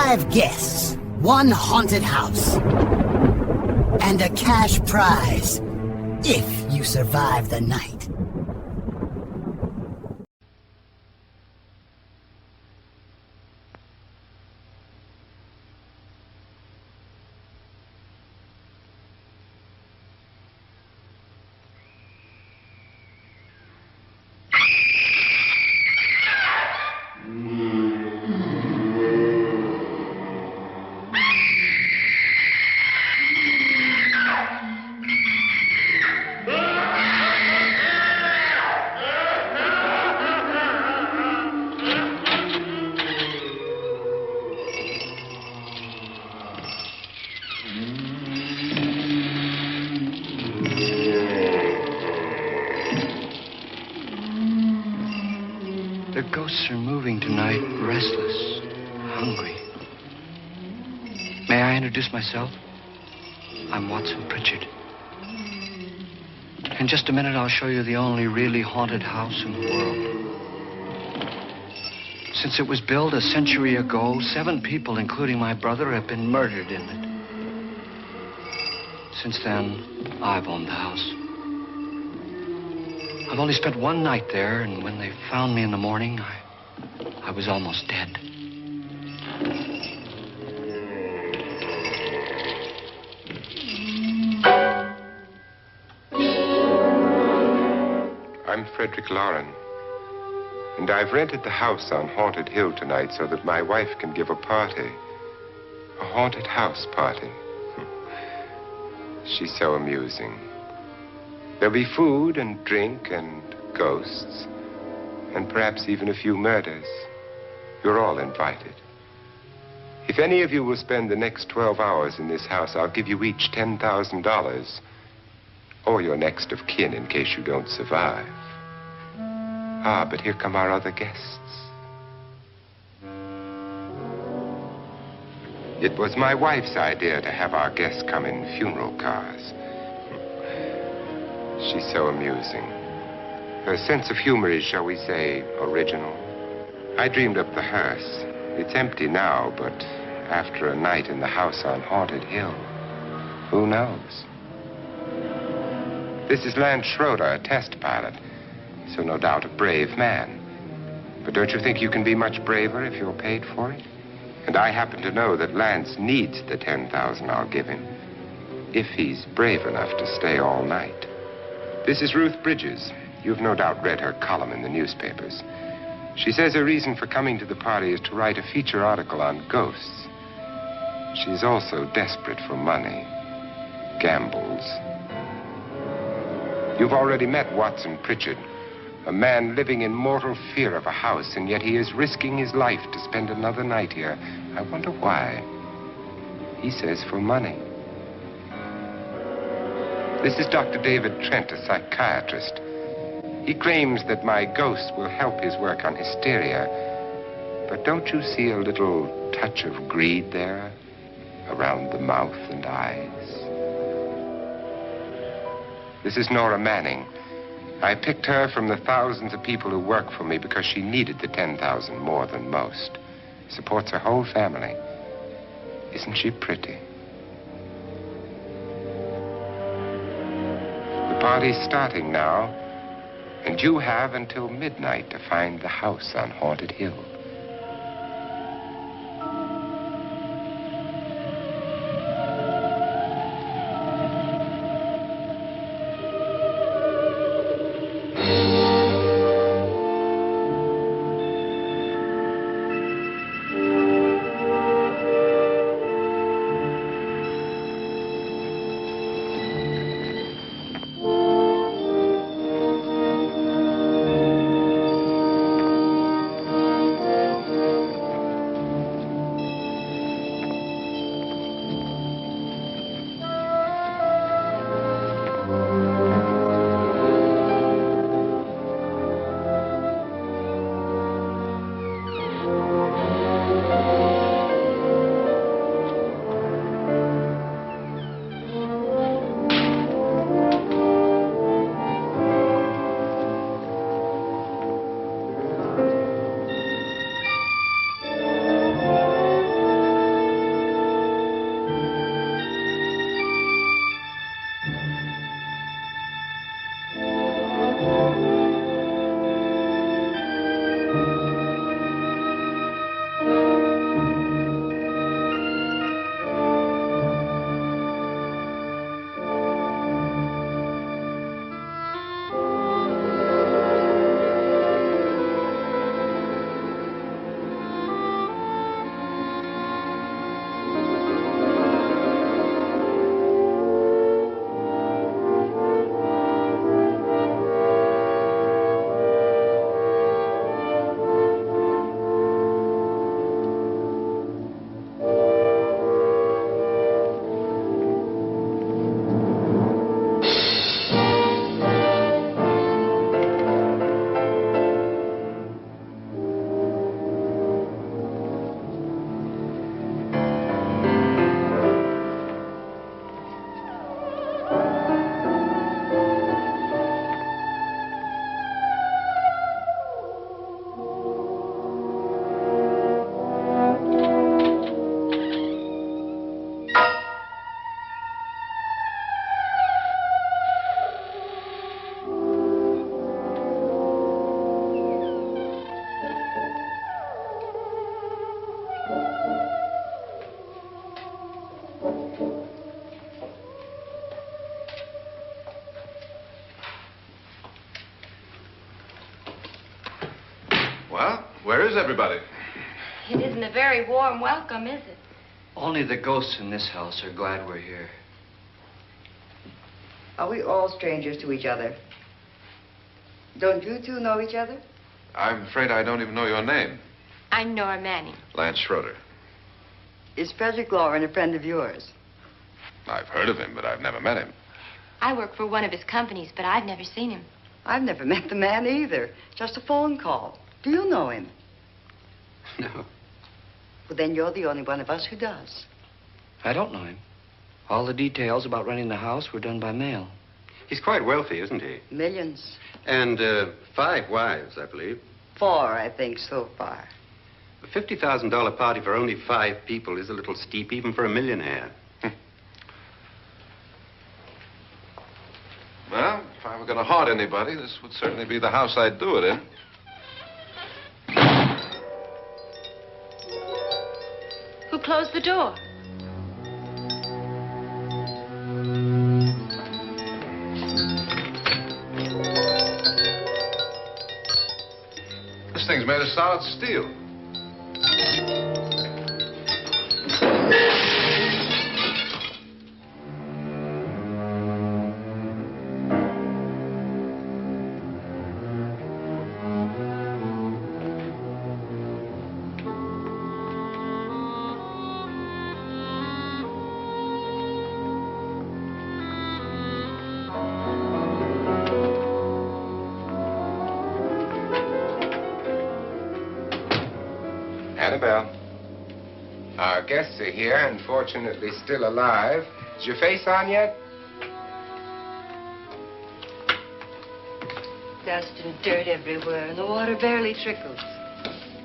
5 guests, 1 haunted house, and a cash prize if you survive the night. The ghosts are moving tonight, restless, hungry. May I introduce myself? I'm Watson Pritchard. In just a minute, I'll show you the only really haunted house in the world. Since it was built a century ago, 7 people, including my brother, have been murdered in it. Since then, I've owned the house. I've only spent 1 night there, and when they found me in the morning, I was almost dead. I'm Frederick Lauren, and I've rented the house on Haunted Hill tonight so that my wife can give a party. A haunted house party. She's so amusing. There'll be food and drink and ghosts, and perhaps even a few murders. You're all invited. If any of you will spend the next 12 hours in this house, I'll give you each $10,000, or your next of kin in case you don't survive. Ah, but here come our other guests. It was my wife's idea to have our guests come in funeral cars. She's so amusing. Her sense of humor is, shall we say, original. I dreamed up the hearse. It's empty now, but after a night in the house on Haunted Hill, who knows? This is Lance Schroeder, a test pilot, so no doubt a brave man. But don't you think you can be much braver if you're paid for it? And I happen to know that Lance needs the $10,000 I'll give him, if he's brave enough to stay all night. This is Ruth Bridges. You've no doubt read her column in the newspapers. She says her reason for coming to the party is to write a feature article on ghosts. She's also desperate for money. Gambles. You've already met Watson Pritchard, a man living in mortal fear of a house, and yet he is risking his life to spend another night here. I wonder why. He says for money. This is Dr. David Trent, a psychiatrist. He claims that my ghost will help his work on hysteria. But don't you see a little touch of greed there around the mouth and eyes? This is Nora Manning. I picked her from the thousands of people who work for me because she needed the $10,000 more than most. Supports her whole family. Isn't she pretty? The party's starting now, and you have until midnight to find the house on Haunted Hill. Well, where is everybody? It isn't a very warm welcome, is it? Only the ghosts in this house are glad we're here. Are we all strangers to each other? Don't you two know each other? I'm afraid I don't even know your name. I'm Nora Manning. Lance Schroeder. Is Frederick Lauren a friend of yours? I've heard of him, but I've never met him. I work for one of his companies, but I've never seen him. I've never met the man either. Just a phone call. Do you know him? No, Well, then you're the only one of us who does. I don't know him. All the details about renting the house were done by mail. He's quite wealthy, isn't he? Millions. And 5 wives, I believe. 4, I think, so far. A $50,000 party for only 5 people is a little steep, even for a millionaire. Well, if I were going to haunt anybody, this would certainly be the house I'd do it in. Who closed the door? This thing's made of solid steel. Annabelle. Our guests are here, unfortunately still alive. Is your face on yet? Dust and dirt everywhere, and the water barely trickles.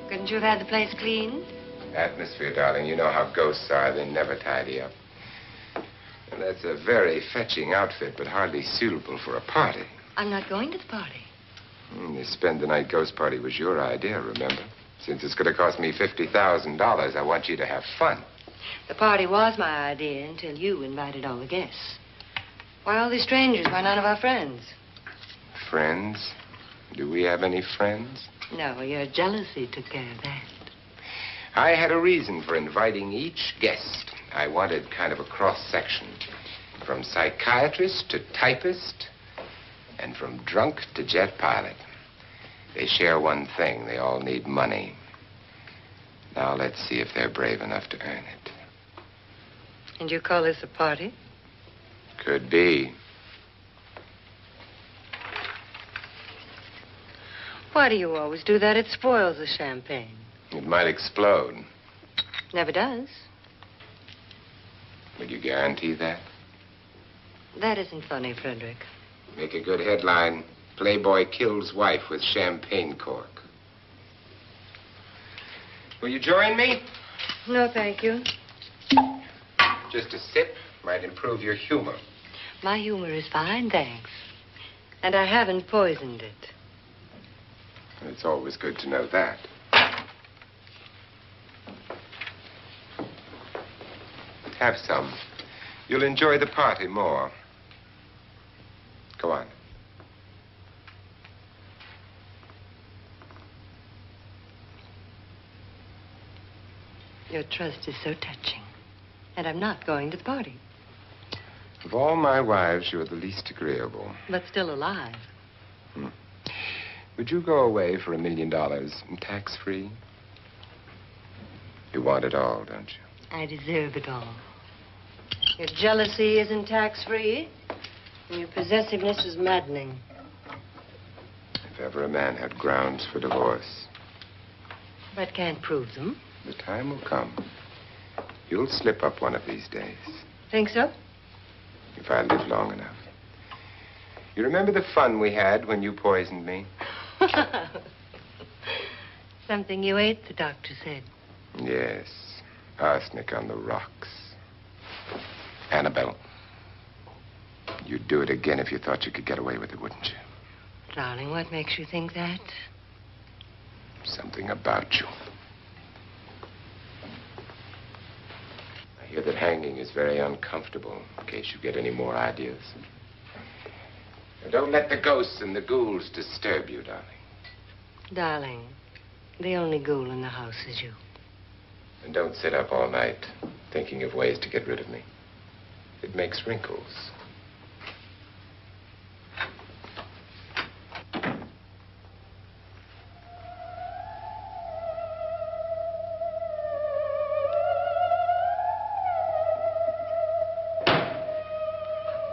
Couldn't you have had the place cleaned? Atmosphere, darling. You know how ghosts are. They never tidy up. And that's a very fetching outfit, but hardly suitable for a party. I'm not going to the party. The spend-the-night ghost party was your idea, remember? Since it's going to cost me $50,000, I want you to have fun. The party was my idea until you invited all the guests. Why all these strangers? Why none of our friends? Friends? Do we have any friends? No, your jealousy took care of that. I had a reason for inviting each guest. I wanted kind of a cross-section. From psychiatrist to typist, and from drunk to jet pilot. They share one thing. They all need money. Now let's see if they're brave enough to earn it. And you call this a party? Could be. Why do you always do that? It spoils the champagne. It might explode. Never does. Would you guarantee that? That isn't funny, Frederick. Make a good headline. Playboy kills wife with champagne cork. Will you join me? No, thank you. Just a sip might improve your humor. My humor is fine, thanks. And I haven't poisoned it. It's always good to know that. Have some. You'll enjoy the party more. Go on. Your trust is so touching. And I'm not going to the party. Of all my wives, you're the least agreeable. But still alive. Would you go away for $1 million and tax-free? You want it all, don't you? I deserve it all. Your jealousy isn't tax-free. And your possessiveness is maddening. If ever a man had grounds for divorce. But can't prove them. The time will come. You'll slip up one of these days. Think so? If I live long enough. You remember the fun we had when you poisoned me? Something you ate, the doctor said. Yes. Arsenic on the rocks. Annabelle, you'd do it again if you thought you could get away with it, wouldn't you? Darling, what makes you think that? Something about you. I hear that hanging is very uncomfortable, in case you get any more ideas. Now, don't let the ghosts and the ghouls disturb you, darling. Darling, The only ghoul in the house is you. And don't sit up all night thinking of ways to get rid of me. It makes wrinkles.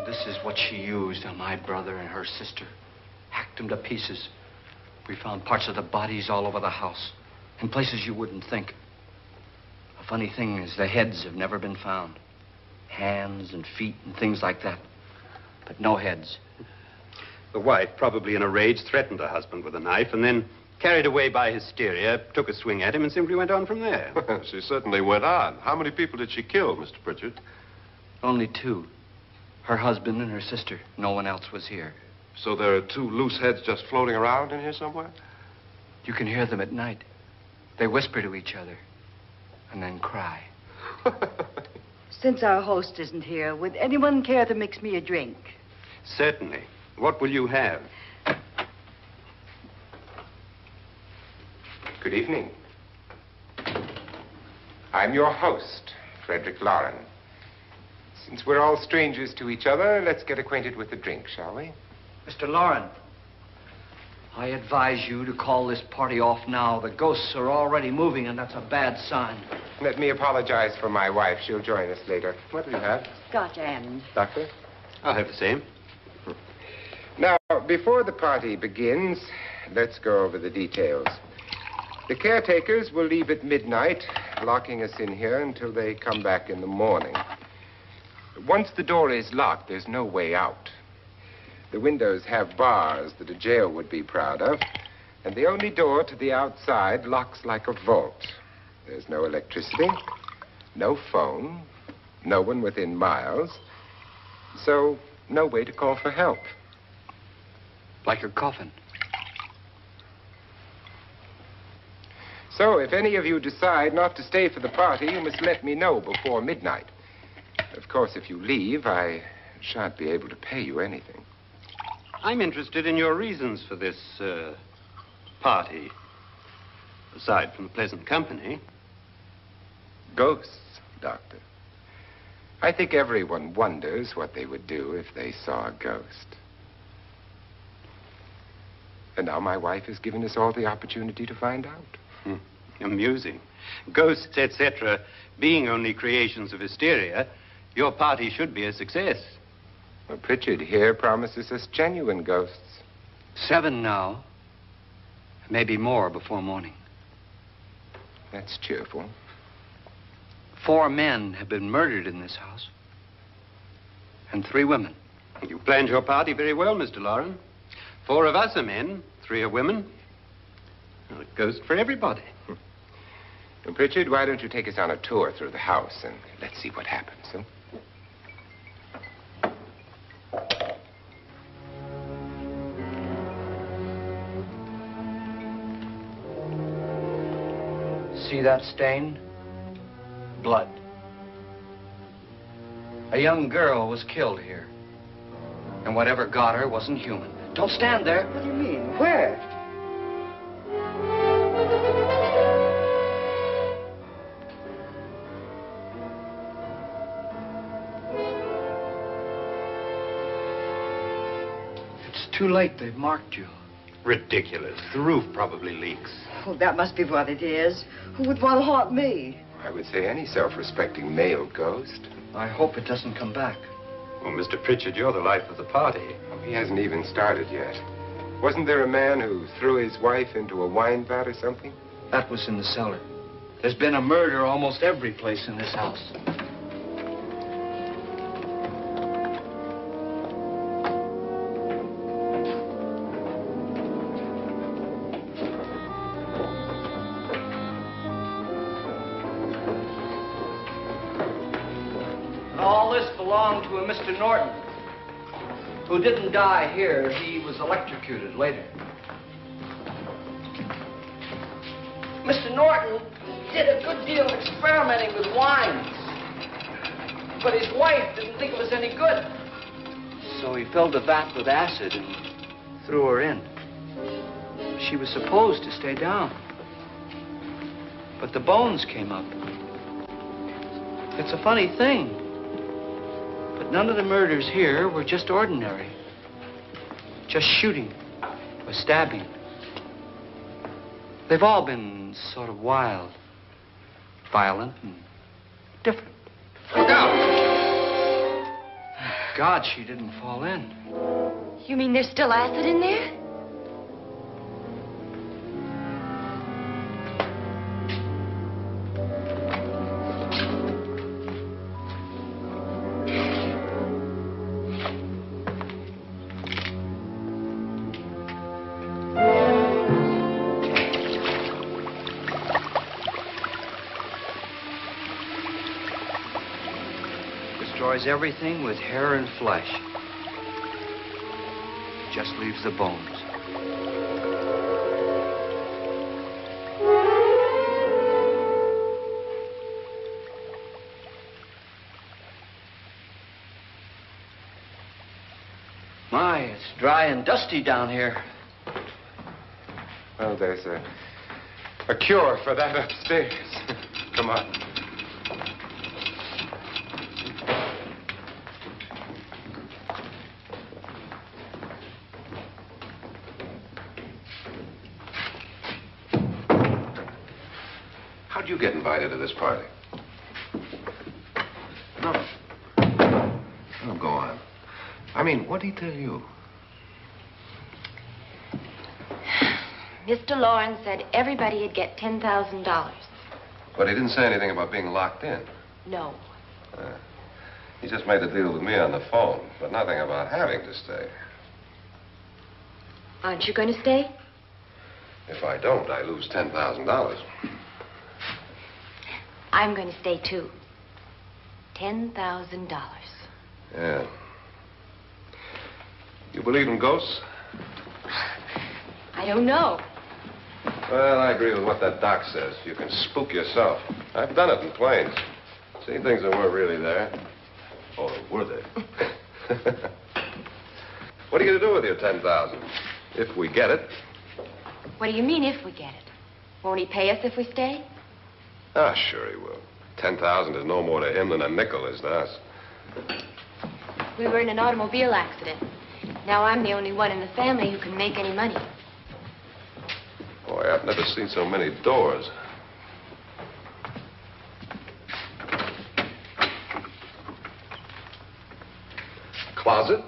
This is what she used on my brother and her sister. Hacked them to pieces. We found parts of the bodies all over the house, in places you wouldn't think. The funny thing is the heads have never been found. Hands and feet and things like that. But no heads. The wife, probably in a rage, threatened her husband with a knife and then, carried away by hysteria, took a swing at him and simply went on from there. She certainly went on. How many people did she kill, Mr. Pritchard? Only two. Her husband and her sister. No one else was here. So there are two loose heads just floating around in here somewhere? You can hear them at night. They whisper to each other and then cry. Since our host isn't here, would anyone care to mix me a drink? Certainly. What will you have? Good evening. I'm your host, Frederick Lauren. Since we're all strangers to each other, let's get acquainted with a drink, shall we? Mr. Lauren, I advise you to call this party off now. The ghosts are already moving, and that's a bad sign. Let me apologize for my wife. She'll join us later. What do you have? Scotch and. Doctor? I'll have the same. Now, before the party begins, let's go over the details. The caretakers will leave at midnight, locking us in here until they come back in the morning. Once the door is locked, there's no way out. The windows have bars that a jail would be proud of, and the only door to the outside locks like a vault. There's no electricity, no phone, no one within miles, so no way to call for help. Like a coffin. So if any of you decide not to stay for the party, you must let me know before midnight. Of course, if you leave, I shan't be able to pay you anything. I'm interested in your reasons for this, party. Aside from the pleasant company. Ghosts, Doctor. I think everyone wonders what they would do if they saw a ghost. And now my wife has given us all the opportunity to find out. Amusing. Ghosts, etc., being only creations of hysteria, your party should be a success. Well, Pritchard here promises us genuine ghosts. 7 now. Maybe more before morning. That's cheerful. 4 men have been murdered in this house. And 3 women. You planned your party very well, Mr. Lauren. 4 of us are men, 3 are women. Well, a ghost for everybody. And Pritchard, why don't you take us on a tour through the house and let's see what happens, huh? See that stain? Blood. A young girl was killed here. And whatever got her wasn't human. Don't stand there. What do you mean? Where? It's too late. They've marked you. Ridiculous. The roof probably leaks. Oh, that must be what it is. Who would want to haunt me? I would say any self-respecting male ghost. I hope it doesn't come back. Well, Mr. Pritchard, you're the life of the party. Oh, he hasn't even started yet. Wasn't there a man who threw his wife into a wine vat or something? That was in the cellar. There's been a murder almost every place in this house. All this belonged to a Mr. Norton, who didn't die here. He was electrocuted later. Mr. Norton did a good deal of experimenting with wines, but his wife didn't think it was any good. So he filled the vat with acid and threw her in. She was supposed to stay down. but the bones came up. It's a funny thing, but none of the murders here were just ordinary. Just shooting or stabbing. They've all been sort of wild, violent, and different. Look out! God, she didn't fall in. You mean there's still acid in there? Destroys everything with hair and flesh. Just leaves the bones. My, it's dry and dusty down here. Well, there's a cure for that upstairs. Come on. How'd you get invited to this party? No. Oh, go on. I mean, what'd he tell you? Mr. Lawrence said everybody'd get $10,000. But he didn't say anything about being locked in. No. He just made the deal with me on the phone, but nothing about having to stay. Aren't you going to stay? If I don't, I lose $10,000. I'm going to stay, too. $10,000. Yeah. You believe in ghosts? I don't know. Well, I agree with what that doc says. You can spook yourself. I've done it in planes. Seen things that weren't really there. Or were they? What are you going to do with your $10,000? If we get it. What do you mean, if we get it? Won't he pay us if we stay? Ah, sure he will. 10,000 is no more to him than a nickel is to us. We were in an automobile accident. Now I'm the only one in the family who can make any money. Boy, I've never seen so many doors. Closet?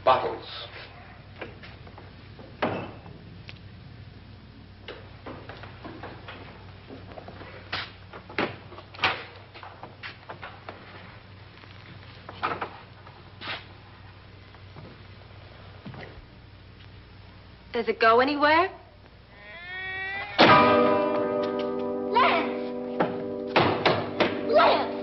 Bottles. Does it go anywhere? Lance! Lance!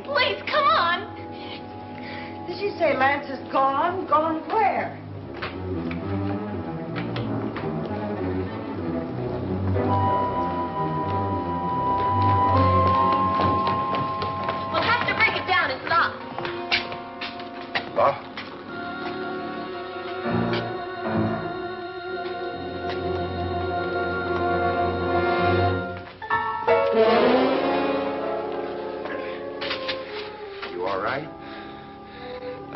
Please, come on. Did she say Lance is gone? Gone where? We'll have to break it down. It's locked. Locked?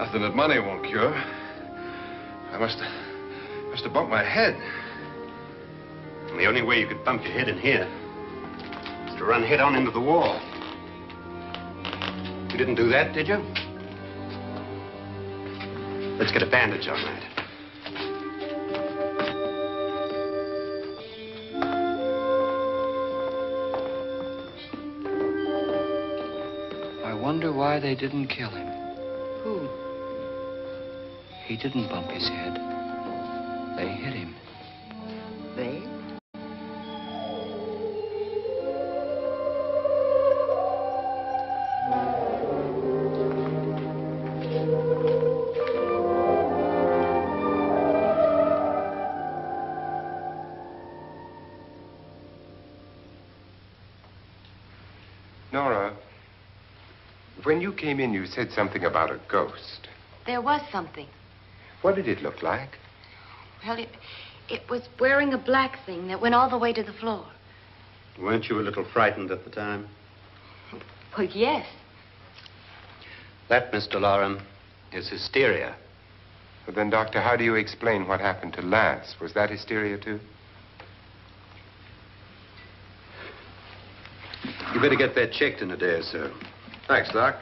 Nothing that money won't cure. I must have bumped my head. And the only way you could bump your head in here is to run head on into the wall. You didn't do that, did you? Let's get a bandage on that. I wonder why they didn't kill him. Who? He didn't bump his head. They hit him. They? Nora, when you came in, you said something about a ghost. There was something. What did it look like? Well, it was wearing a black thing that went all the way to the floor. Weren't you a little frightened at the time? Well, yes. That, Mr. Loren, is hysteria. Well, then, Doctor, how do you explain what happened to Lance? Was that hysteria, too? You better get that checked in a day or so. Thanks, Doc.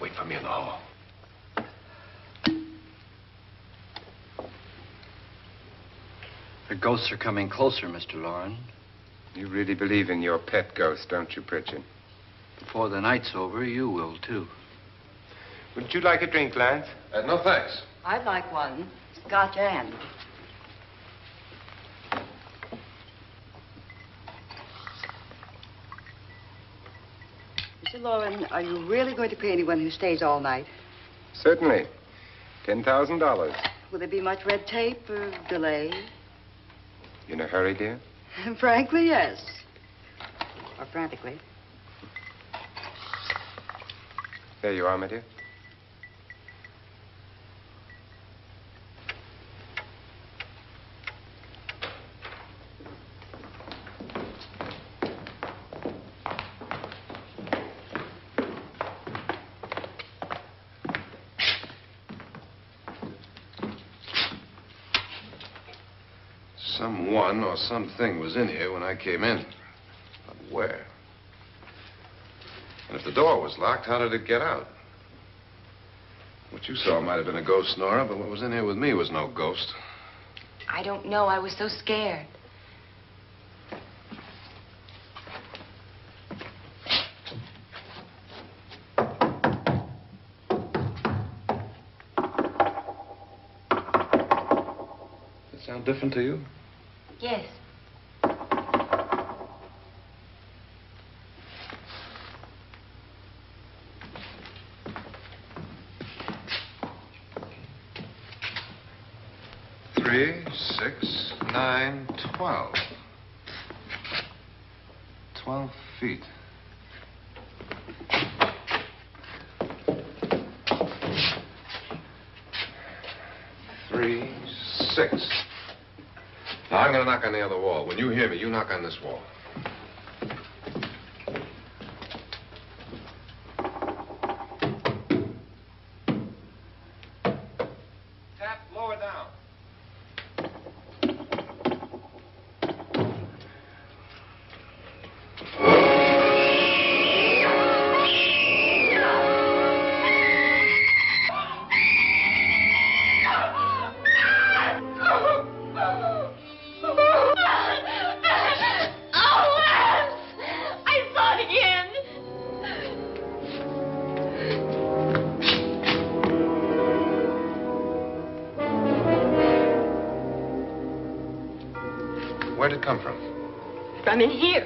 Wait for me in the hall. The ghosts are coming closer, Mr. Loren. You really believe in your pet ghost, don't you, Pritchard? Before the night's over, you will, too. Would you like a drink, Lance? No, thanks. I'd like one. Scotch and. Mr. Loren, are you really going to pay anyone who stays all night? Certainly. $10,000. Will there be much red tape or delay? In a hurry, dear? Frankly, yes. Or frantically. There you are, my dear. Someone or something was in here when I came in. But where? And if the door was locked, how did it get out? What you saw might have been a ghost, Nora, but what was in here with me was no ghost. I don't know. I was so scared. Does it sound different to you? Yes. Three, 6, 9, 12. 12 feet. Three, 6. Now, I'm going to knock on the other wall. When you hear me, you knock on this wall. Tap lower down. Where'd it come from? From in here.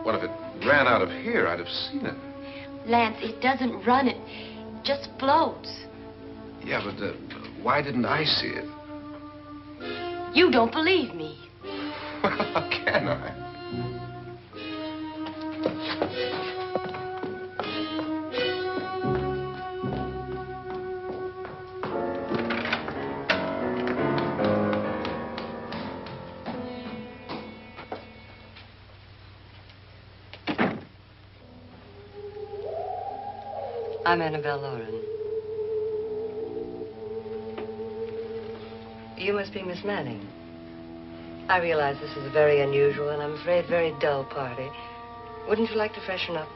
What if it ran out of here? I'd have seen it. Lance, it doesn't run. It just floats. Yeah, but why didn't I see it? You don't believe me. Well, how can I? I'm Annabelle Lauren. You must be Miss Manning. I realize this is a very unusual and I'm afraid very dull party. Wouldn't you like to freshen up?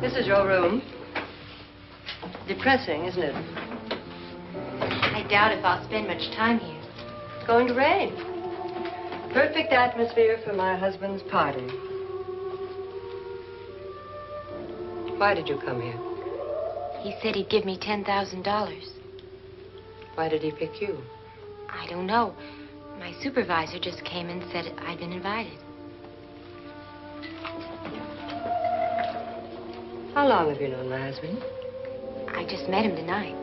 This is your room. Depressing, isn't it? I doubt if I'll spend much time here. It's going to rain. Perfect atmosphere for my husband's party. Why did you come here? He said he'd give me $10,000. Why did he pick you? I don't know. My supervisor just came and said I'd been invited. How long have you known my husband? I just met him tonight.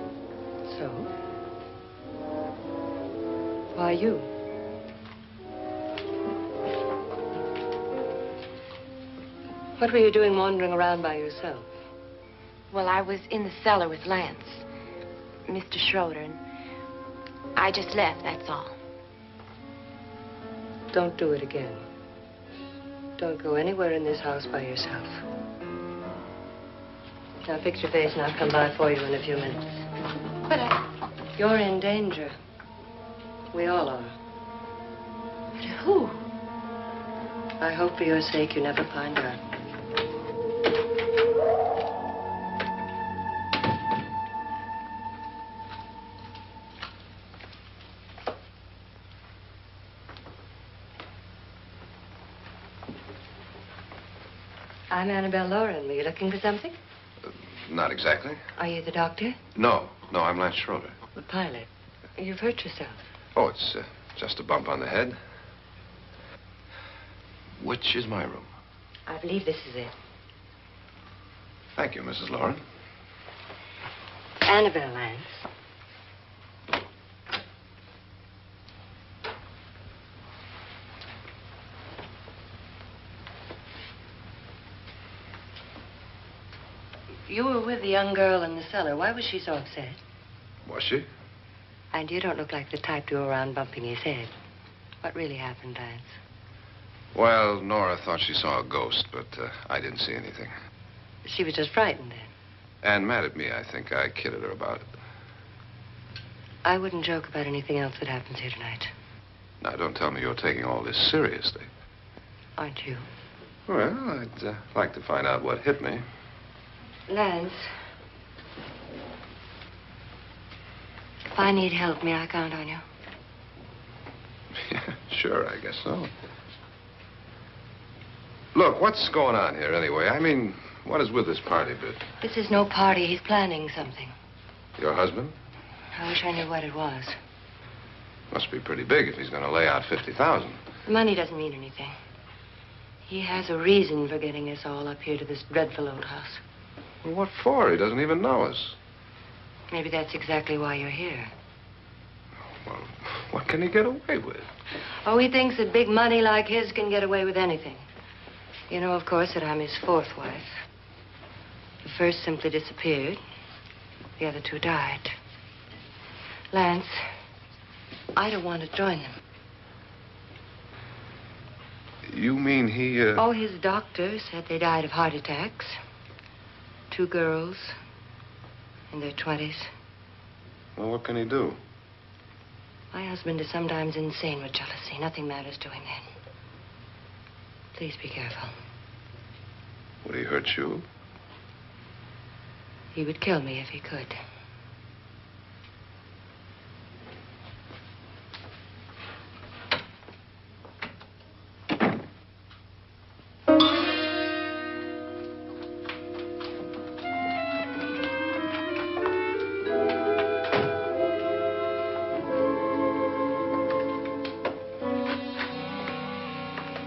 So? Why you? What were you doing wandering around by yourself? Well, I was in the cellar with Lance, Mr. Schroeder, and I just left, that's all. Don't do it again. Don't go anywhere in this house by yourself. Now fix your face and I'll come by for you in a few minutes. But You're in danger. We all are. But who? I hope for your sake you never find out. I'm Annabelle Lauren. Were you looking for something? Not exactly. Are you the doctor? No, I'm Lance Schroeder. The pilot. You've hurt yourself. Oh, it's just a bump on the head. Which is my room? I believe this is it. Thank you, Mrs. Lauren. Annabelle Lance. You were with the young girl in the cellar. Why was she so upset? Was she? And you don't look like the type to go around bumping his head. What really happened, Lance? Well, Nora thought she saw a ghost, but I didn't see anything. She was just frightened then. And mad at me, I think. I kidded her about it. I wouldn't joke about anything else that happens here tonight. Now, don't tell me you're taking all this seriously. Aren't you? Well, I'd like to find out what hit me. Lance. If I need help, may I count on you? Yeah, sure, I guess so. Look, what's going on here anyway? I mean, what is with this party bit? This is no party. He's planning something. Your husband? I wish I knew what it was. Must be pretty big if he's going to lay out 50,000. The money doesn't mean anything. He has a reason for getting us all up here to this dreadful old house. Well, what for? He doesn't even know us. Maybe that's exactly why you're here. Well, what can he get away with? Oh, he thinks that big money like his can get away with anything. You know, of course, that I'm his fourth wife. The first simply disappeared. The other two died. Lance, I don't want to join them. You mean he, Oh, his doctor said they died of heart attacks. 2 girls in their 20s. Well, what can he do? My husband is sometimes insane with jealousy. Nothing matters to him then. Please be careful. Would he hurt you? He would kill me if he could.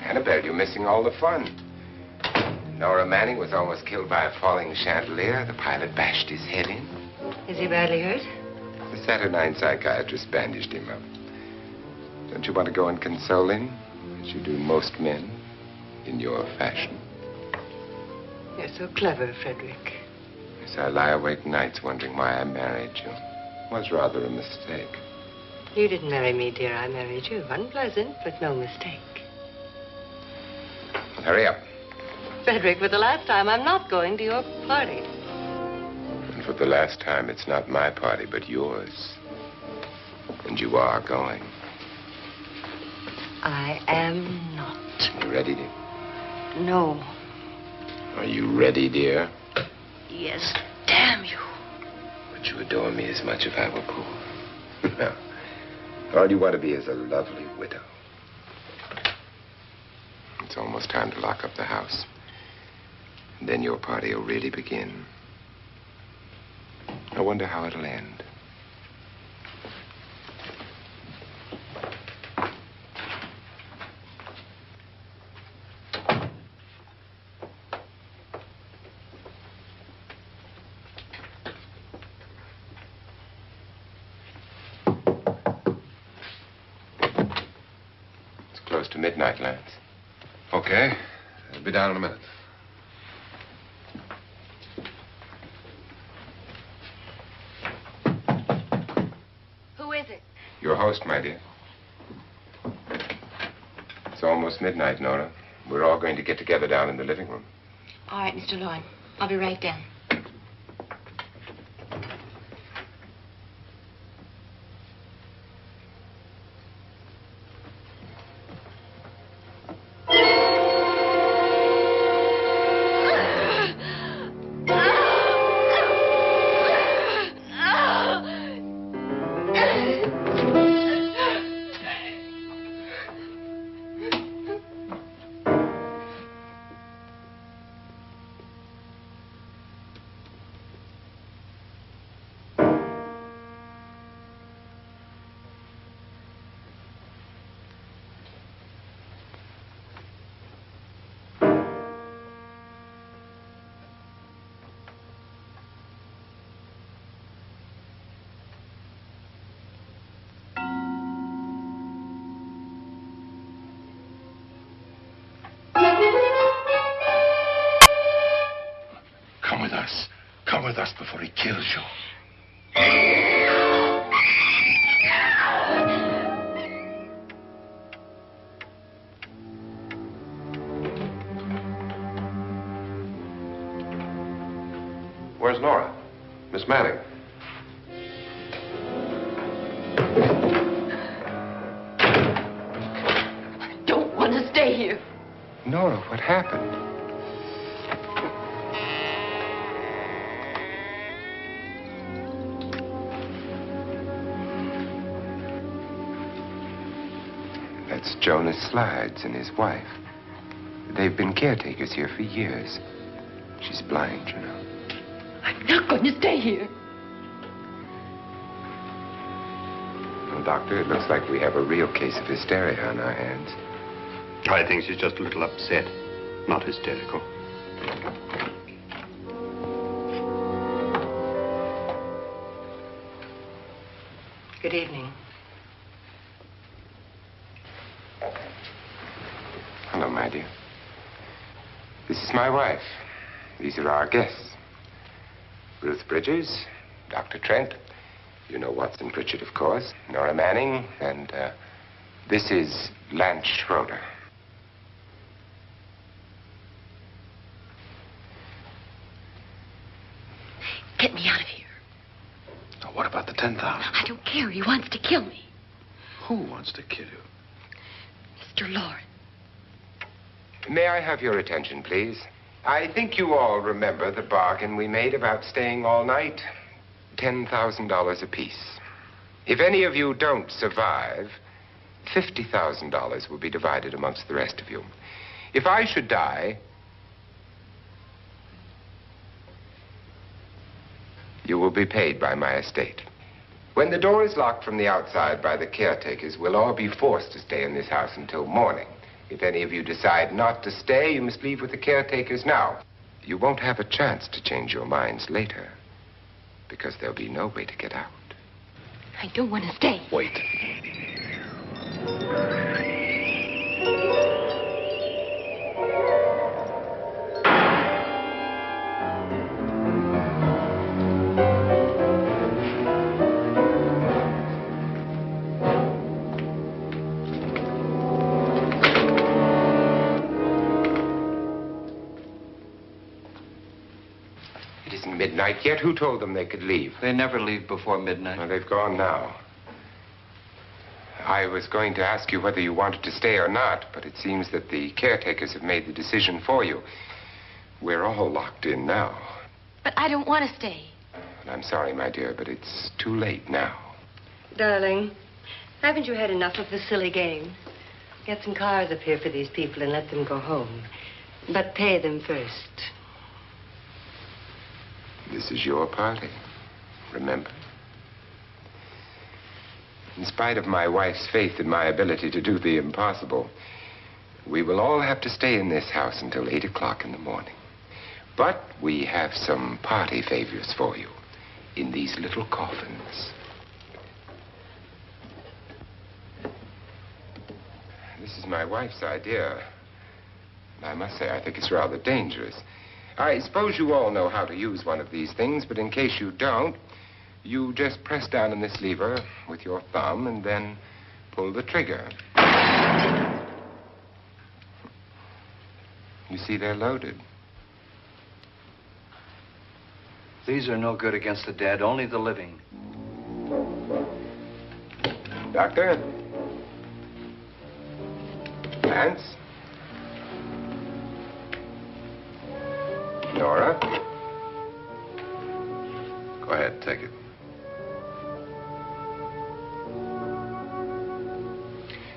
Annabelle, you're missing all the fun. Nora Manning was almost killed by a falling chandelier. The pilot bashed his head in. Is he badly hurt? The Saturnine psychiatrist bandaged him up. Don't you want to go and console him, as you do most men, in your fashion? You're so clever, Frederick. Yes, I lie awake nights wondering why I married you. It was rather a mistake. You didn't marry me, dear. I married you. Unpleasant, but no mistake. Hurry up. Frederick, for the last time, I'm not going to your party. And for the last time, it's not my party, but yours. And you are going. I am not. You ready, dear? No. Are you ready, dear? Yes, damn you. Would you adore me as much if I were poor? No. All you want to be is a lovely widow. It's almost time to lock up the house. And then your party will really begin. I wonder how it'll end. It's close to midnight, Lance. Okay. I'll be down in a minute. Who is it? Your host, my dear. It's almost midnight, Nora. We're all going to get together down in the living room. All right, Mr. Lloyd. I'll be right down. Come with us. Come with us before he kills you. Where's Nora? Miss Manning. I don't want to stay here. Nora, what happened? That's Jonas Slides and his wife. They've been caretakers here for years. She's blind, you know. I'm not going to stay here. Well, Doctor, it looks like we have a real case of hysteria on our hands. I think she's just a little upset, not hysterical. Good evening. Hello, my dear. This is my wife. These are our guests. Ruth Bridges, Dr. Trent. You know Watson Pritchard, of course. Nora Manning, and this is Lance Schroeder. Get me out of here. Now, what about the 10,000? I don't care. He wants to kill me. Who wants to kill you? Mr. Lawrence. May I have your attention, please? I think you all remember the bargain we made about staying all night. $10,000 apiece. If any of you don't survive, $50,000 will be divided amongst the rest of you. If I should die, you will be paid by my estate. When the door is locked from the outside by the caretakers, we'll all be forced to stay in this house until morning. If any of you decide not to stay, you must leave with the caretakers now. You won't have a chance to change your minds later, because there'll be no way to get out. I don't want to stay. Wait. It isn't midnight yet. Who told them they could leave? They never leave before midnight. Well, they've gone now. I was going to ask you whether you wanted to stay or not, but it seems that the caretakers have made the decision for you. We're all locked in now. But I don't want to stay. And I'm sorry, my dear, but it's too late now. Darling, haven't you had enough of the silly game? Get some cars up here for these people and let them go home. But pay them first. This is your party, remember? In spite of my wife's faith in my ability to do the impossible, we will all have to stay in this house until 8 o'clock in the morning. But we have some party favors for you in these little coffins. This is my wife's idea. I must say, I think it's rather dangerous. I suppose you all know how to use one of these things, but in case you don't, you just press down on this lever with your thumb and then pull the trigger. You see, they're loaded. These are no good against the dead, only the living. Doctor? Lance? Nora? Go ahead, take it.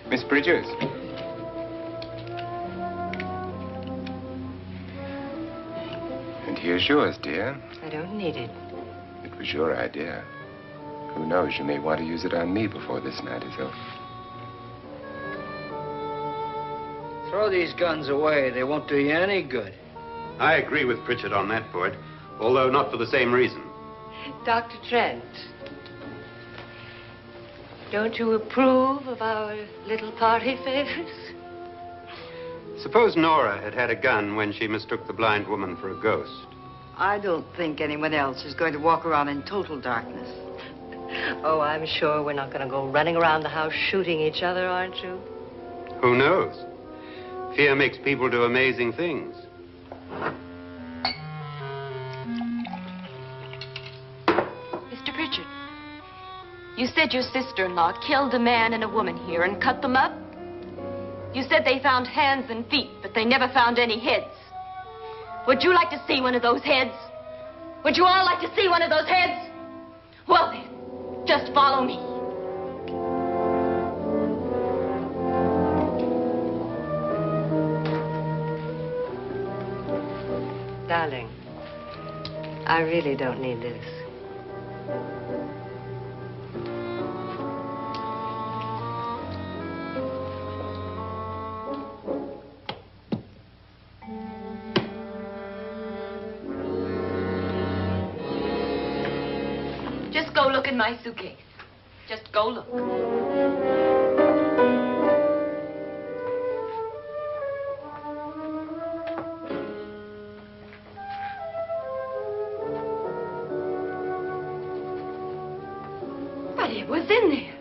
Miss Bridges? And here's yours, dear. I don't need it. It was your idea. Who knows, you may want to use it on me before this night is over. Throw these guns away. They won't do you any good. I agree with Pritchard on that point, although not for the same reason. Dr. Trent, don't you approve of our little party favors? Suppose Nora had had a gun when she mistook the blind woman for a ghost. I don't think anyone else is going to walk around in total darkness. Oh, I'm sure we're not going to go running around the house shooting each other, aren't you? Who knows? Fear makes people do amazing things. Mr. Pritchard, you said your sister-in-law killed a man and a woman here and cut them up? You said they found hands and feet, but they never found any heads. Would you like to see one of those heads? Would you all like to see one of those heads? Well then, just follow me. Darling, I really don't need this. Just go look in my suitcase. Just go look. But it was in there.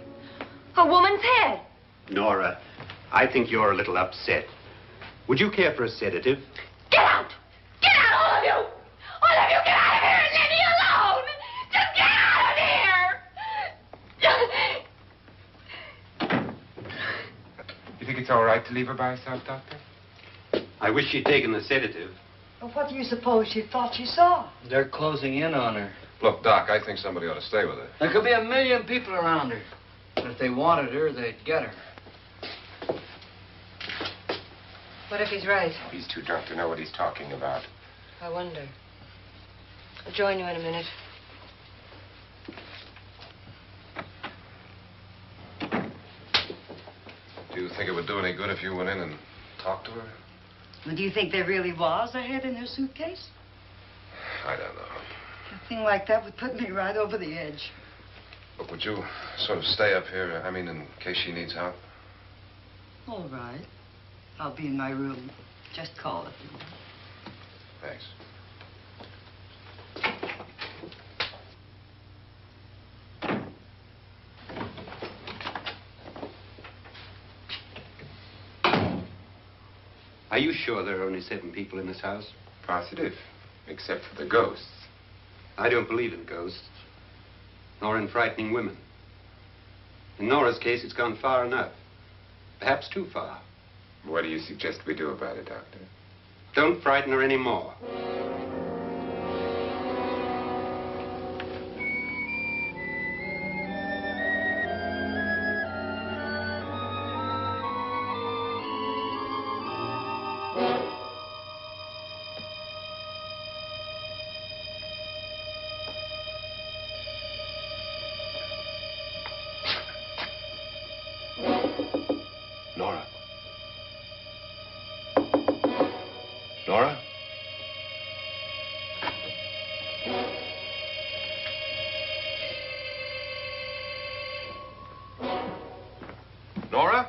A woman's head. Nora, I think you're a little upset. Would you care for a sedative? Get out! Get out, all of you! All of you, get out of here and leave me alone! Just get out of here! You think it's all right to leave her by herself, Doctor? I wish she'd taken the sedative. Well, what do you suppose she thought she saw? They're closing in on her. Look, Doc, I think somebody ought to stay with her. There could be 1 million people around her. But if they wanted her, they'd get her. What if he's right? He's too drunk to know what he's talking about. I wonder. I'll join you in a minute. Do you think it would do any good if you went in and talked to her? Well, do you think there really was a head in her suitcase? I don't know. A thing like that would put me right over the edge. Look, would you sort of stay up here, in case she needs help? All right. I'll be in my room. Just call it. Thanks. Are you sure there are only 7 people in this house? Positive, except for the ghosts. I don't believe in ghosts, nor in frightening women. In Nora's case, it's gone far enough. Perhaps too far. What do you suggest we do about it, Doctor? Don't frighten her anymore. Nora? Nora? Nora?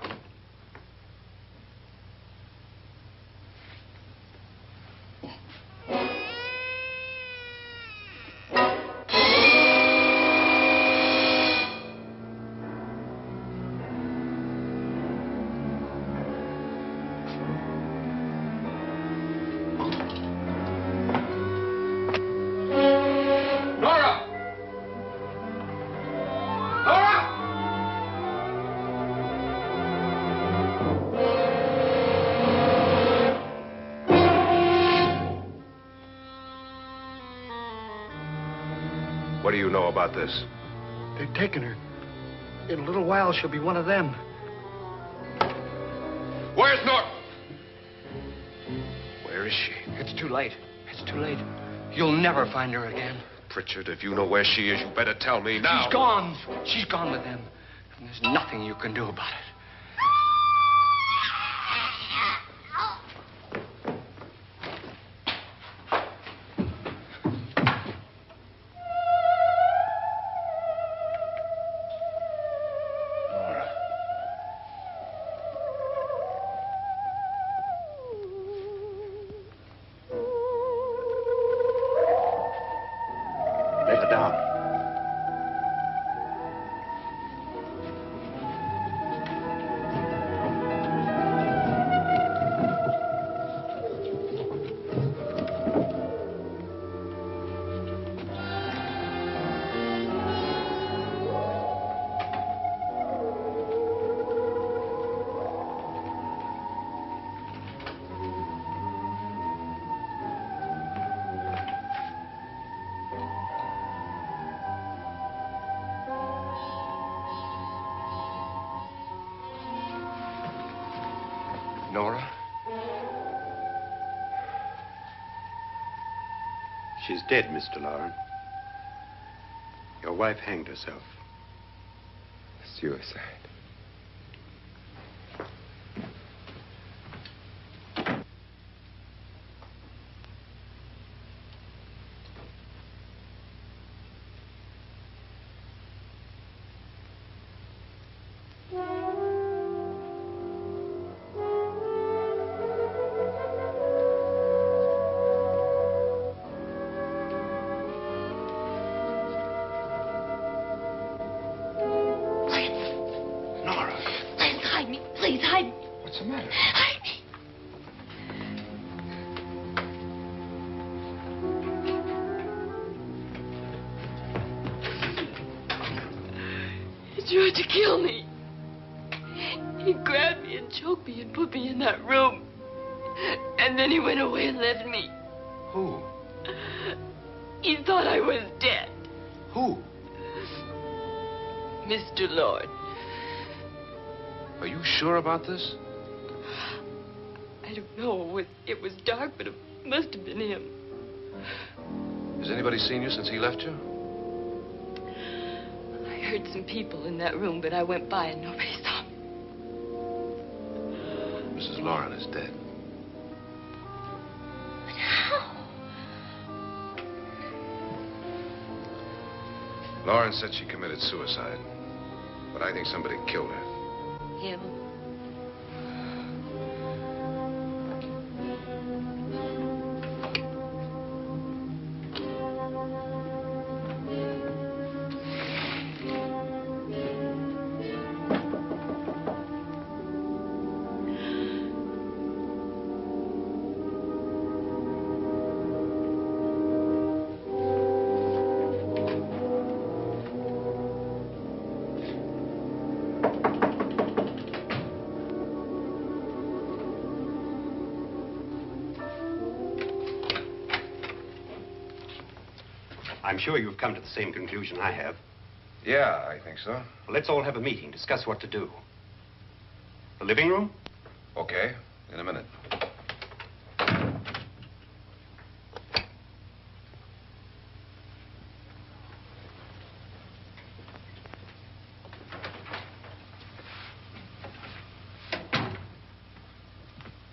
What do you know about this? They've taken her. In a little while, she'll be one of them. Where's Nora? Where is she? It's too late. It's too late. You'll never find her again. Pritchard, if you know where she is, you better tell me now. She's gone. She's gone with them. And there's nothing you can do about it. Let her down. Nora? She's dead, Mr. Lauren. Your wife hanged herself. Suicide. Please, hide me. What's the matter? Hide me. He tried to kill me. He grabbed me and choked me and put me in that room. And then he went away and left me. Who? He thought I was dead. Who? Mr. Lord. Are you sure about this? I don't know. It was dark, but it must have been him. Has anybody seen you since he left you? I heard some people in that room, but I went by and nobody saw me. Mrs. Lauren is dead. But how? Lauren said she committed suicide, but I think somebody killed her. Him? I'm sure you've come to the same conclusion I have. Yeah, I think so. Well, let's all have a meeting, discuss what to do. The living room? Okay, in a minute.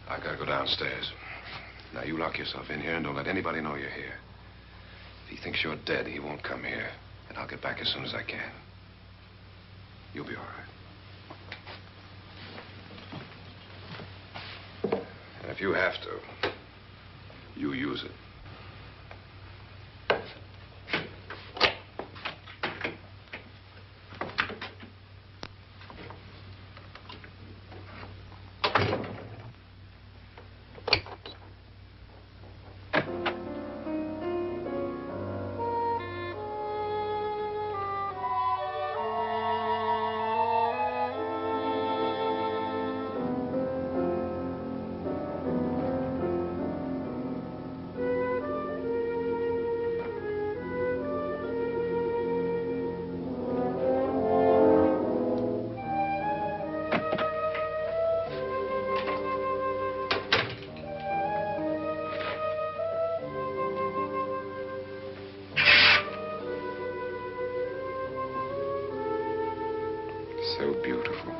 I gotta go downstairs. Now, you lock yourself in here and don't let anybody know you're here. If he thinks you're dead, he won't come here. And I'll get back as soon as I can. You'll be all right. And if you have to, you use it. So beautiful.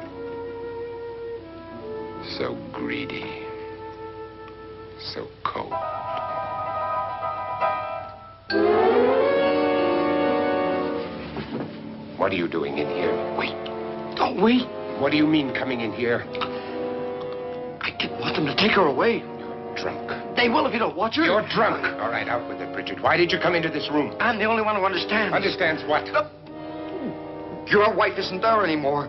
So greedy. So cold. What are you doing in here? Wait. Don't wait. What do you mean coming in here? I didn't want them to take her away. You're drunk. They will if you don't watch her. You're drunk. All right, out with it, Bridget. Why did you come into this room? I'm the only one who understands. Understands what? Your wife isn't there anymore.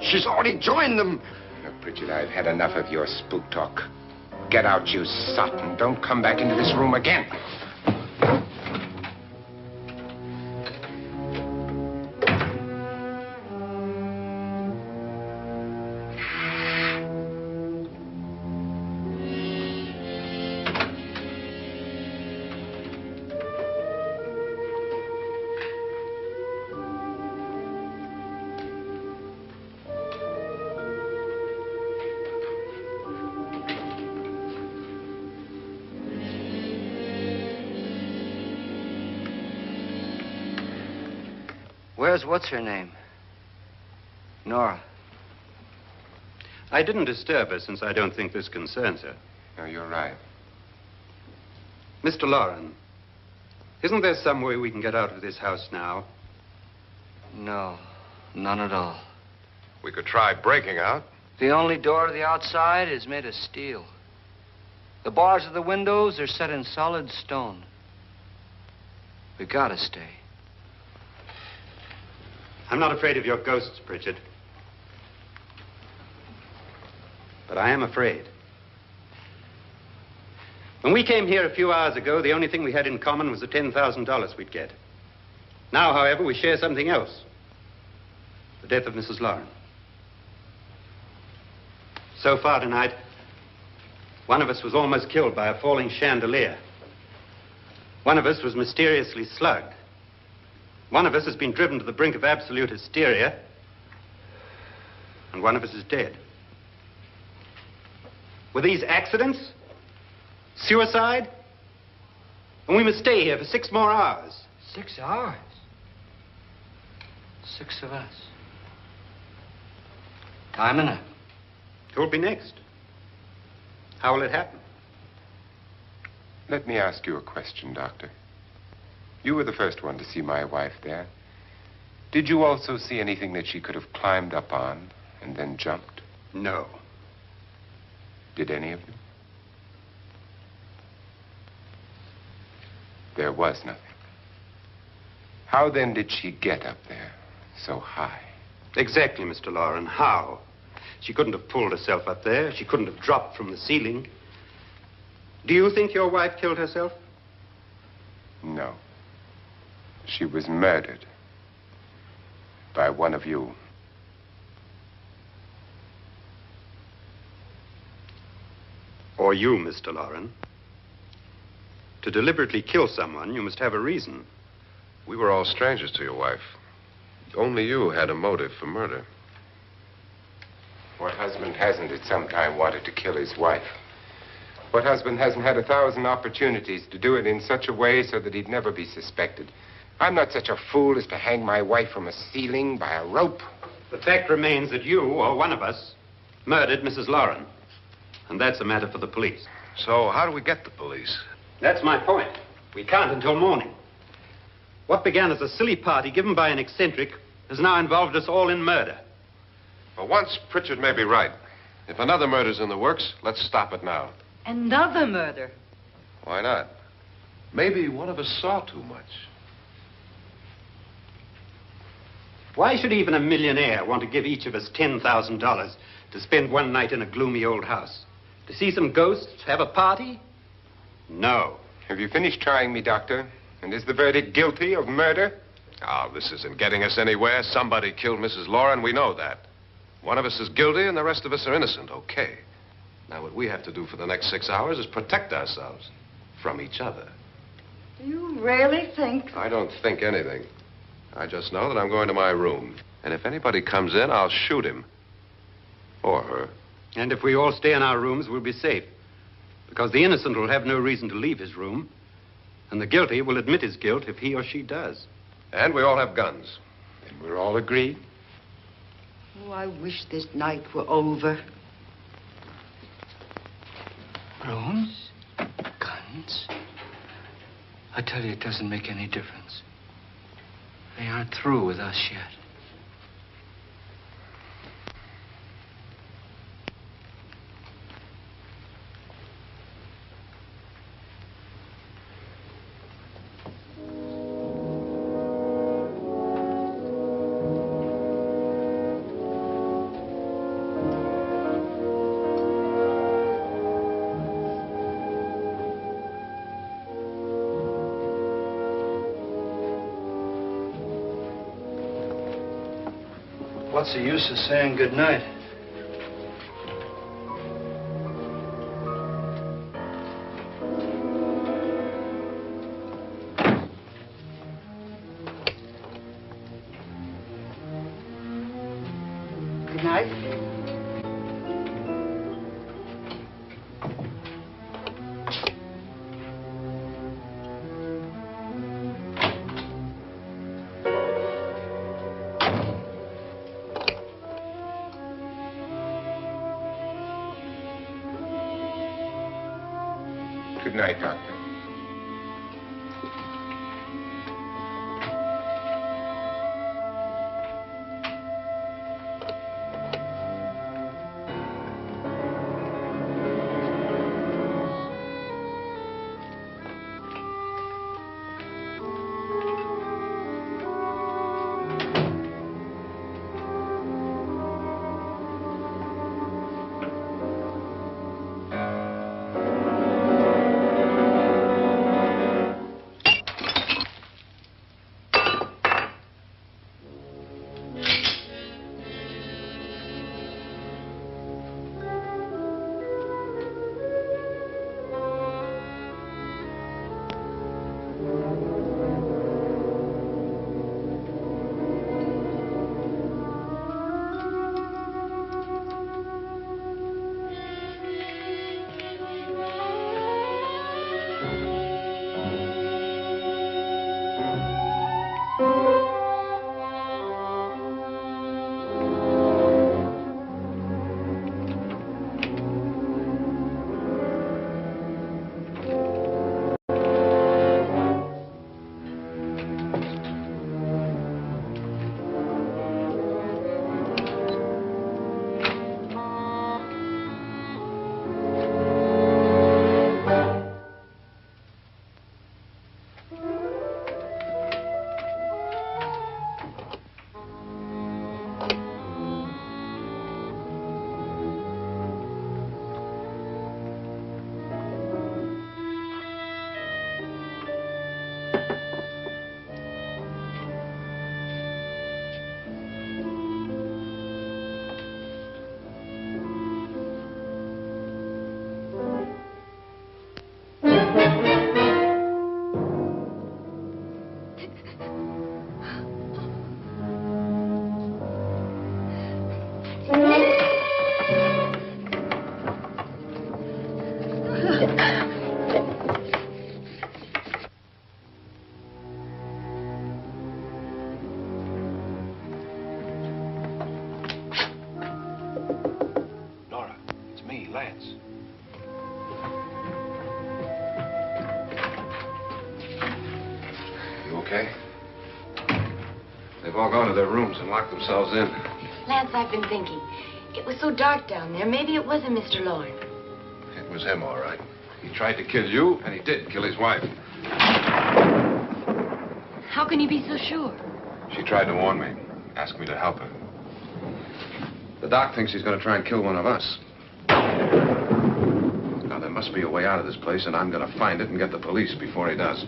She's already joined them. Look, Bridget, I've had enough of your spook talk. Get out, you sot, and don't come back into this room again. Where's what's-her-name? Nora. I didn't disturb her since I don't think this concerns her. No, you're right. Mr. Loren, isn't there some way we can get out of this house now? No, none at all. We could try breaking out. The only door to the outside is made of steel. The bars of the windows are set in solid stone. We gotta stay. I'm not afraid of your ghosts, Bridget. But I am afraid. When we came here a few hours ago, the only thing we had in common was the $10,000 we'd get. Now, however, we share something else. The death of Mrs. Loren. So far tonight, one of us was almost killed by a falling chandelier. One of us was mysteriously slugged. One of us has been driven to the brink of absolute hysteria, and one of us is dead. Were these accidents? Suicide? And we must stay here for 6 more hours. 6 hours? 6 of us. Time enough. Who'll be next? How will it happen? Let me ask you a question, Doctor. You were the first one to see my wife there. Did you also see anything that she could have climbed up on and then jumped? No. Did any of you? There was nothing. How then did she get up there so high? Exactly, Mr. Loren. How? She couldn't have pulled herself up there. She couldn't have dropped from the ceiling. Do you think your wife killed herself? No. She was murdered by one of you. Or you, Mr. Loren. To deliberately kill someone, you must have a reason. We were all strangers to your wife. Only you had a motive for murder. What husband hasn't at some time wanted to kill his wife? What husband hasn't had 1,000 opportunities to do it in such a way so that he'd never be suspected? I'm not such a fool as to hang my wife from a ceiling by a rope. The fact remains that you, or one of us, murdered Mrs. Lauren. And that's a matter for the police. So how do we get the police? That's my point. We can't until morning. What began as a silly party given by an eccentric has now involved us all in murder. For once, Pritchard may be right. If another murder's in the works, let's stop it now. Another murder? Why not? Maybe one of us saw too much. Why should even a millionaire want to give each of us $10,000 to spend one night in a gloomy old house? To see some ghosts, have a party? No. Have you finished trying me, Doctor? And is the verdict guilty of murder? Oh, this isn't getting us anywhere. Somebody killed Mrs. Lauren. We know that. One of us is guilty and the rest of us are innocent. Okay. Now, what we have to do for the next 6 hours is protect ourselves from each other. You really think? I don't think anything. I just know that I'm going to my room. And if anybody comes in, I'll shoot him. Or her. And if we all stay in our rooms, we'll be safe. Because the innocent will have no reason to leave his room. And the guilty will admit his guilt if he or she does. And we all have guns. And we're all agreed? Oh, I wish this night were over. Rooms? Guns? I tell you, it doesn't make any difference. They aren't through with us yet. What's the use of saying good night? Good night. Good night, Doctor. okay? They've all gone to their rooms and locked themselves in. Lance, I've been thinking. It was so dark down there. Maybe it wasn't Mr. Lorne. It was him, all right. He tried to kill you, and he did kill his wife. How can you be so sure? She tried to warn me, asked me to help her. The doc thinks he's going to try and kill one of us. Now, there must be a way out of this place, and I'm going to find it and get the police before he does.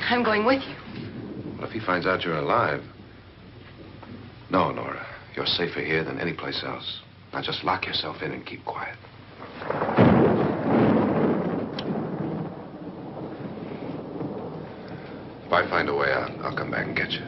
I'm going with you. Well, if he finds out you're alive... No, Nora. You're safer here than any place else. Now, just lock yourself in and keep quiet. If I find a way out, I'll come back and get you.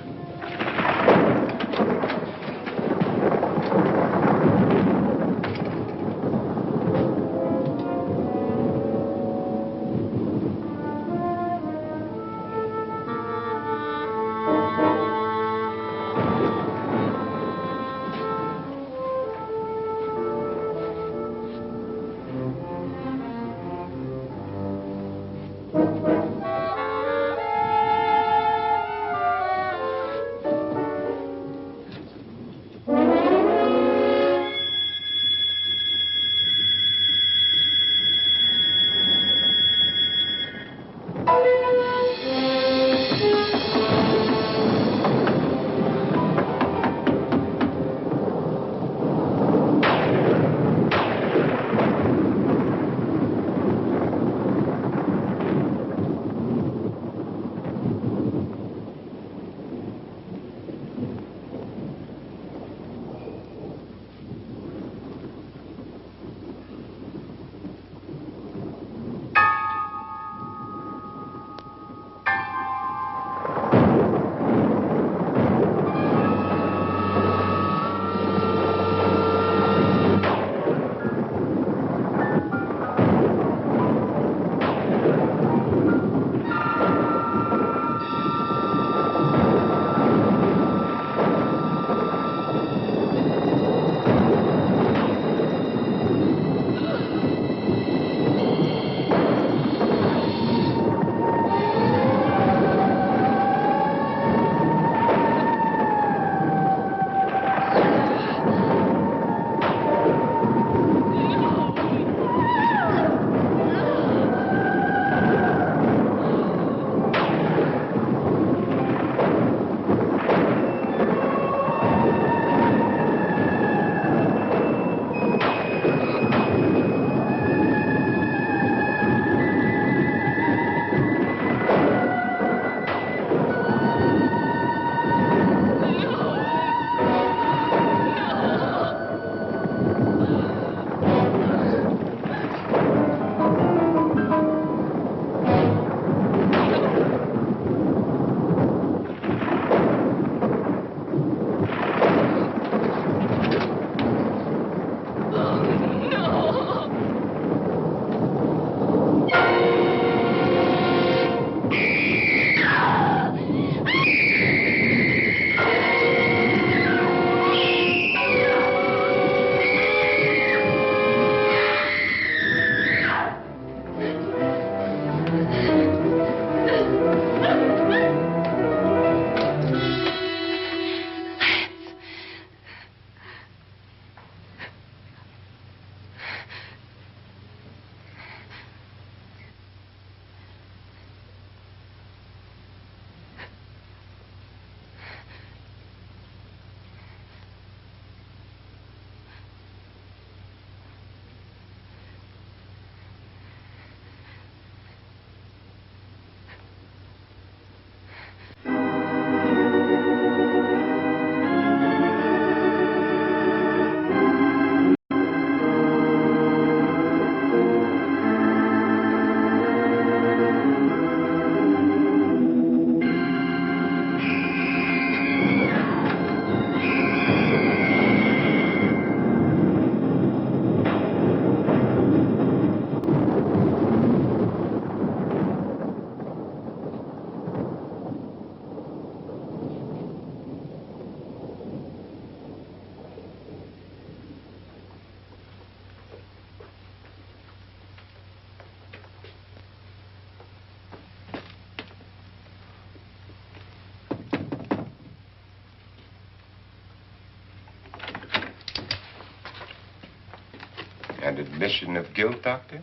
An admission of guilt, Doctor?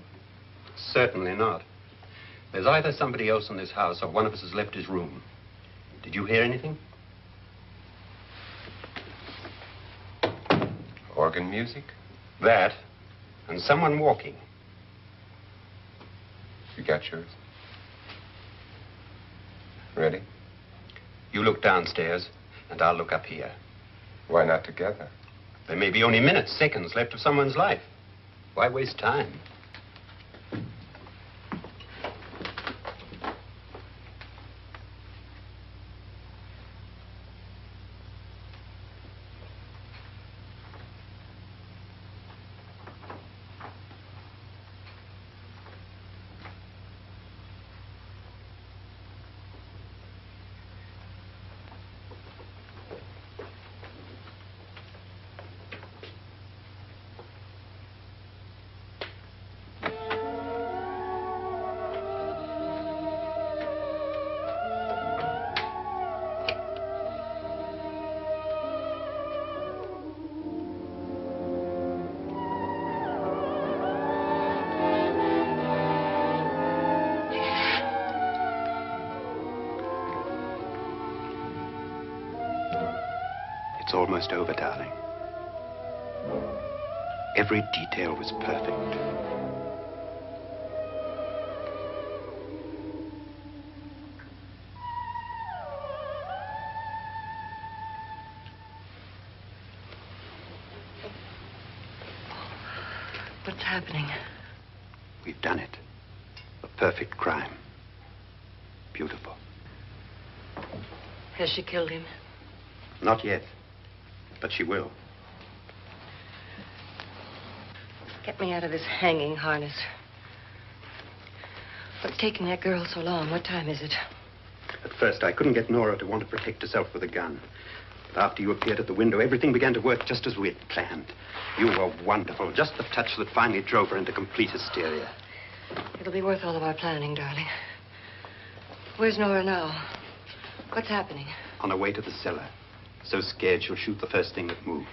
Certainly not. There's either somebody else in this house or one of us has left his room. Did you hear anything? Organ music? That, and someone walking. You got yours? Ready? You look downstairs, and I'll look up here. Why not together? There may be only minutes, seconds left of someone's life. Why waste time? It's almost over, darling. Every detail was perfect. What's happening? We've done it. A perfect crime. Beautiful. Has she killed him? Not yet. But she will. Get me out of this hanging harness. What's taking that girl so long? What time is it? At first, I couldn't get Nora to want to protect herself with a gun. But after you appeared at the window, everything began to work just as we had planned. You were wonderful. Just the touch that finally drove her into complete hysteria. It'll be worth all of our planning, darling. Where's Nora now? What's happening? On her way to the cellar. So scared she'll shoot the first thing that moves.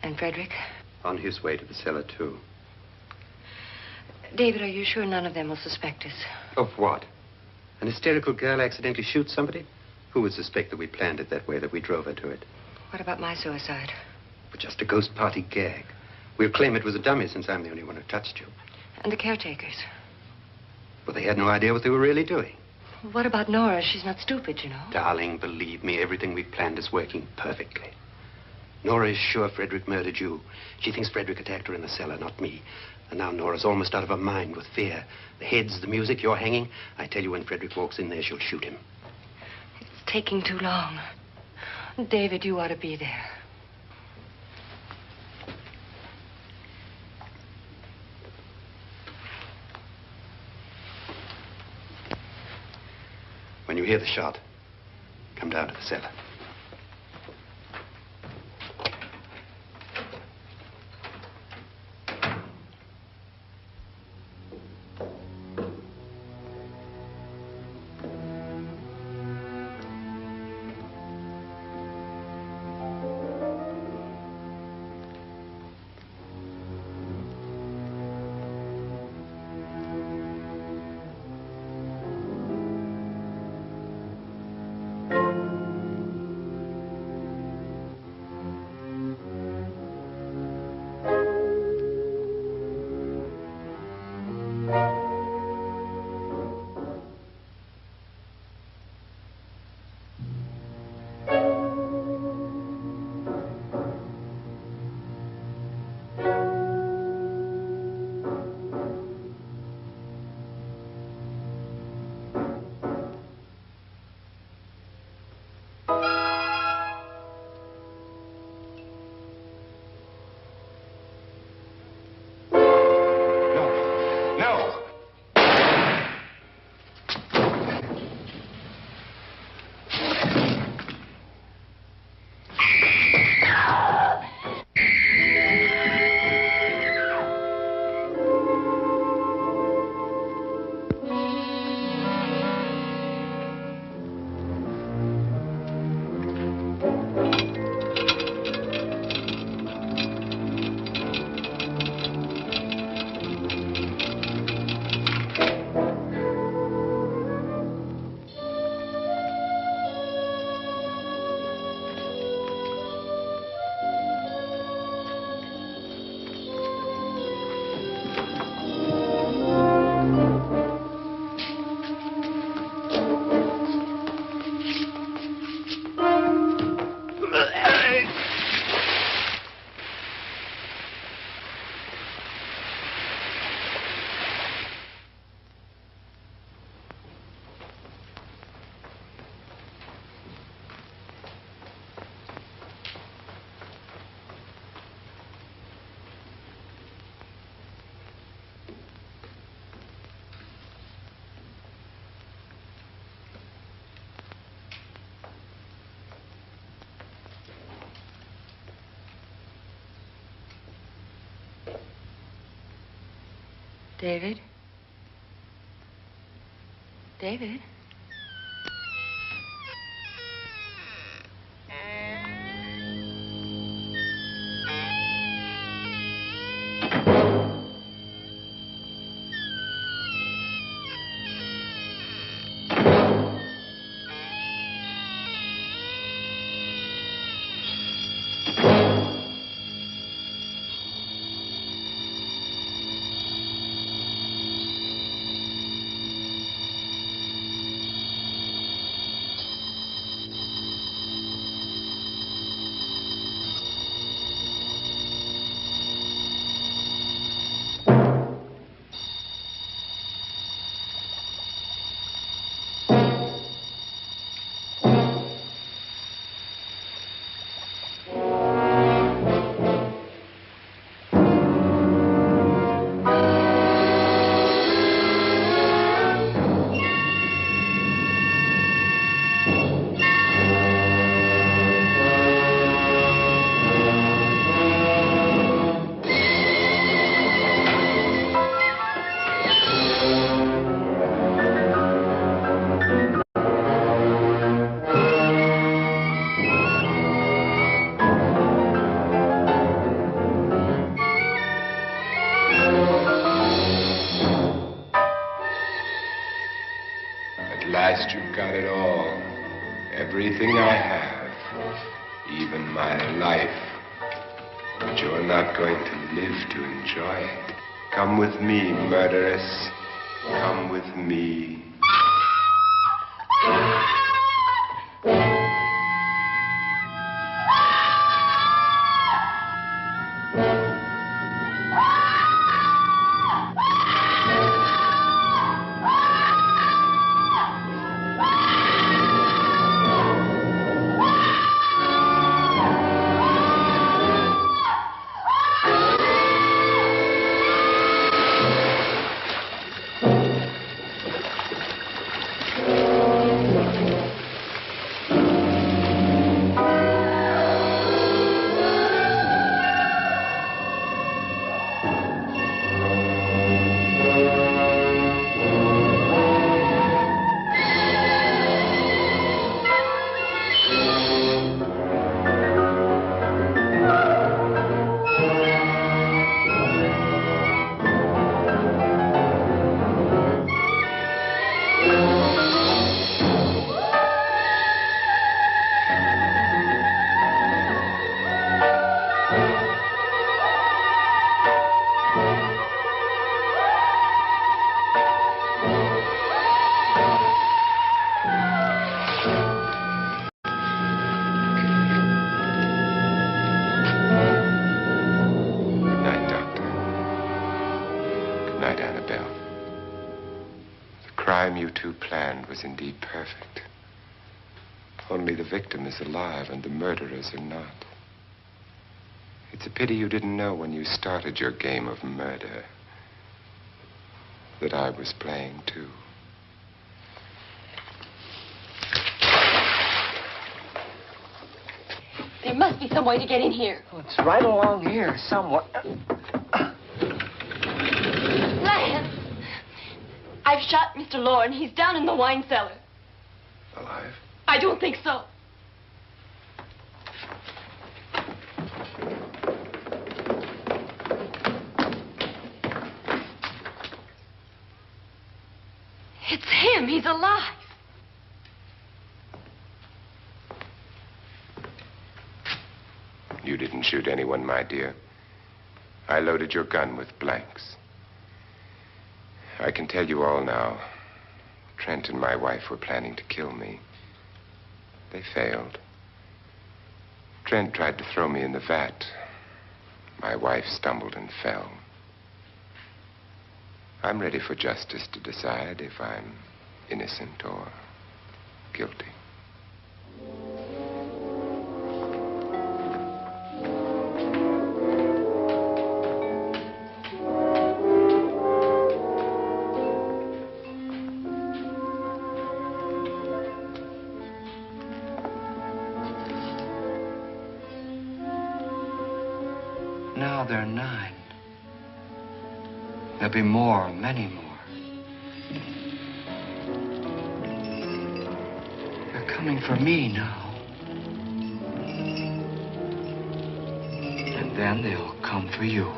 And Frederick? On his way to the cellar, too. David, are you sure none of them will suspect us? Of what? An hysterical girl accidentally shoots somebody? Who would suspect that we planned it that way, that we drove her to it? What about my suicide? But just a ghost party gag. We'll claim it was a dummy since I'm the only one who touched you. And the caretakers? Well, they had no idea what they were really doing. What about Nora? She's not stupid, you know. Darling, believe me, everything we've planned is working perfectly. Nora is sure Frederick murdered you. She thinks Frederick attacked her in the cellar, not me. And now Nora's almost out of her mind with fear. The heads, the music, you're hanging. I tell you, when Frederick walks in there, she'll shoot him. It's taking too long. David, you ought to be there. When you hear the shot, come down to the cellar. David? David? You've got it all. Everything I have. Even my life. But you're not going to live to enjoy it. Come with me, murderess. Come with me. You two planned was indeed perfect. Only the victim is alive and the murderers are not. It's a pity you didn't know when you started your game of murder that I was playing too. There must be some way to get in here. Oh, it's right along here somewhere. Lance! I've shot Mr. Loren. He's down in the wine cellar. Alive? I don't think so. It's him. He's alive. You didn't shoot anyone, my dear. I loaded your gun with blanks. I can tell you all now. Trent and my wife were planning to kill me. They failed. Trent tried to throw me in the vat. My wife stumbled and fell. I'm ready for justice to decide if I'm innocent or guilty. Now they're 9. There'll be more, many more. They're coming for me now. And then they'll come for you.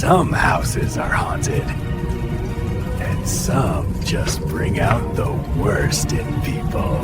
Some houses are haunted, and some just bring out the worst in people.